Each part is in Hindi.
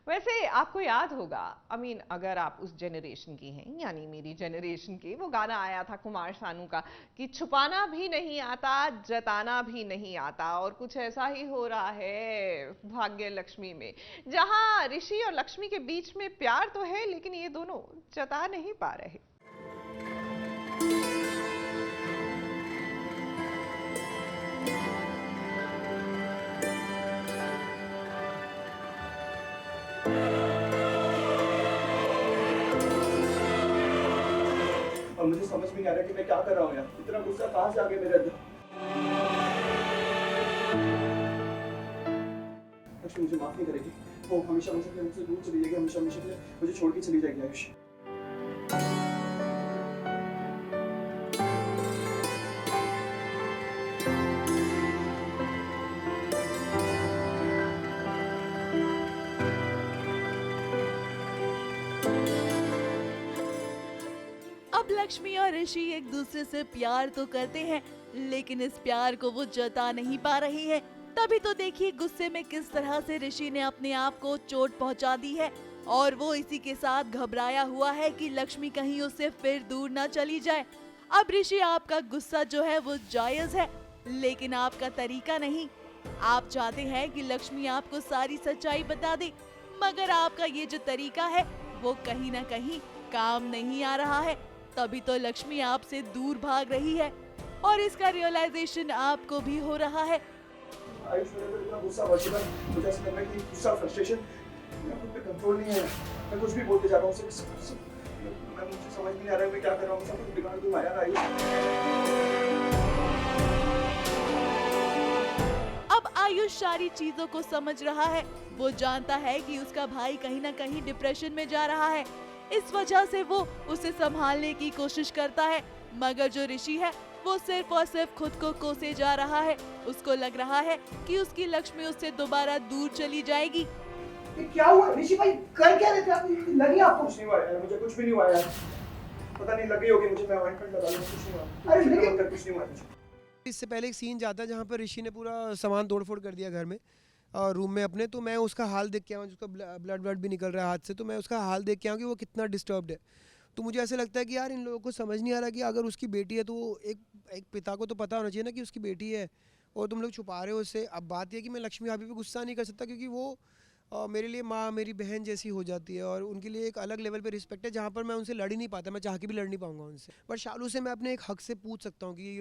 वैसे आपको याद होगा, अगर आप उस जनरेशन की हैं, यानी मेरी जनरेशन की, वो गाना आया था कुमार सानू का कि छुपाना भी नहीं आता, जताना भी नहीं आता। और कुछ ऐसा ही हो रहा है भाग्य लक्ष्मी में, जहां ऋषि और लक्ष्मी के बीच में प्यार तो है, लेकिन ये दोनों जता नहीं पा रहे। और मुझे समझ में नहीं आ रहा कि मैं क्या कर रहा हूँ यार। इतना गुस्सा कहाँ से आ गया मेरे अंदर। लक्ष्मी मुझे माफ नहीं करेगी। वो हमेशा मुझसे दूर चली जाएगी, हमेशा हमेशा के लिए मुझे छोड़ के चली जाएगी आयुष। अब लक्ष्मी और ऋषि एक दूसरे से प्यार तो करते हैं, लेकिन इस प्यार को वो जता नहीं पा रही है। तभी तो देखिए गुस्से में किस तरह से ऋषि ने अपने आप को चोट पहुंचा दी है, और वो इसी के साथ घबराया हुआ है कि लक्ष्मी कहीं उससे फिर दूर ना चली जाए। अब ऋषि, आपका गुस्सा जो है वो जायज है, लेकिन आपका तरीका नहीं। आप चाहते हैं कि लक्ष्मी आपको सारी सच्चाई बता दे, मगर आपका ये जो तरीका है वो कहीं ना कहीं काम नहीं आ रहा है। तभी तो लक्ष्मी आपसे दूर भाग रही है, और इसका रियलाइजेशन आपको भी हो रहा है। आयुष मेरे पे इतना गुस्सा बढ़ चुका है, मुझे ऐसा लग रहा है कि गुस्सा, फ्रस्ट्रेशन, मेरा खुद पे कंट्रोल नहीं है। मैं कुछ भी बोलते जा रहा हूँ, मुझे समझ नहीं आ रहा है मैं क्या कर रहा हूँ। सब कुछ बिगाड़ दूँ यार आयुष। अब आयुष सारी चीजों को समझ रहा है। वो जानता है कि उसका भाई कहीं ना कहीं डिप्रेशन में जा रहा है, इस वजह से वो उसे संभालने की कोशिश करता है, मगर जो ऋषि है वो सिर्फ और सिर्फ खुद को कोसे जा रहा है। उसको लग रहा है कि उसकी लक्ष्मी उससे दोबारा दूर चली जाएगी। ये क्या हुआ ऋषि भाई, कर क्या रहे थे आप? लगी आपको? कुछ नहीं हुआ यार, मुझे कुछ भी नहीं हुआ यार। पता नहीं लगी होगी मुझे, मैं ऑइंटमेंट लगा लूं, कुछ नहीं हुआ। अरे लेकिन कुछ नहीं हुआ मुझे। इससे पहले एक सीन जाता है जहाँ पर ऋषि ने पूरा सामान तोड़फोड़ कर दिया घर में और रूम में अपने। तो मैं उसका हाल देख के आऊँ, जिसका ब्लड भी निकल रहा है हाथ से, तो मैं उसका हाल देख के आऊँ कि वो कितना डिस्टर्ब्ड है। तो मुझे ऐसे लगता है कि यार इन लोगों को समझ नहीं आ रहा कि अगर उसकी बेटी है तो एक पिता को तो पता होना चाहिए ना कि उसकी बेटी है, और तुम लोग छुपा रहे हो उससे। अब बात यह कि मैं लक्ष्मी भाभी पे गुस्सा नहीं कर सकता, क्योंकि वो मेरे लिए माँ, मेरी बहन जैसी हो जाती है, और उनके लिए एक अलग लेवल पे रिस्पेक्ट है जहाँ पर मैं उनसे लड़ ही नहीं पाता। मैं चाह के भी लड़ नहीं पाऊंगा उनसे। पर शालू से मैं अपने एक हक से पूछ सकता हूँ कि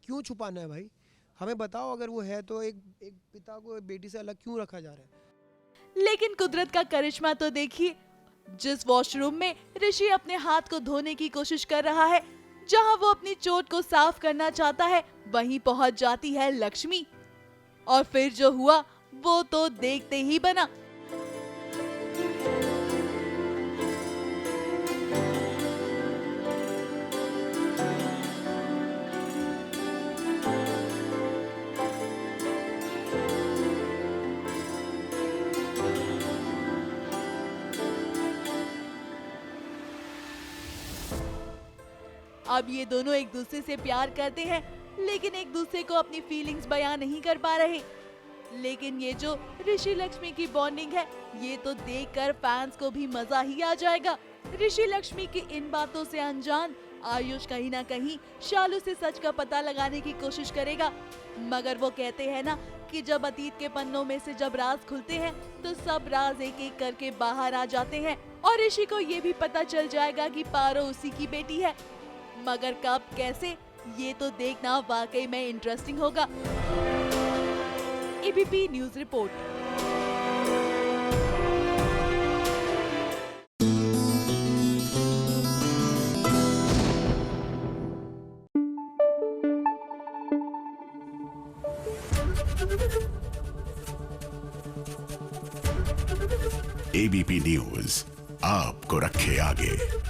क्यों छुपाना है भाई, हमें बताओ। अगर वो है तो एक पिता को बेटी से अलग क्यों रखा जा रहा है? लेकिन कुदरत का करिश्मा तो देखिए, जिस वॉशरूम में ऋषि अपने हाथ को धोने की कोशिश कर रहा है, जहां वो अपनी चोट को साफ करना चाहता है, वहीं पहुंच जाती है लक्ष्मी। और फिर जो हुआ वो तो देखते ही बना। अब ये दोनों एक दूसरे से प्यार करते हैं, लेकिन एक दूसरे को अपनी फीलिंग्स बयां नहीं कर पा रहे। लेकिन ये जो ऋषि लक्ष्मी की बॉन्डिंग है, ये तो देखकर फैंस को भी मजा ही आ जाएगा। ऋषि लक्ष्मी की इन बातों से अनजान आयुष कहीं ना कहीं शालू से सच का पता लगाने की कोशिश करेगा, मगर वो कहते हैं ना कि जब अतीत के पन्नों में से जब राज खुलते हैं तो सब राज एक एक करके बाहर आ जाते हैं, और ऋषि को ये भी पता चल जाएगा कि पारो उसी की बेटी है। मगर कब, कैसे, ये तो देखना वाकई में इंटरेस्टिंग होगा। ABP news report. ABP news आपको रखे आगे।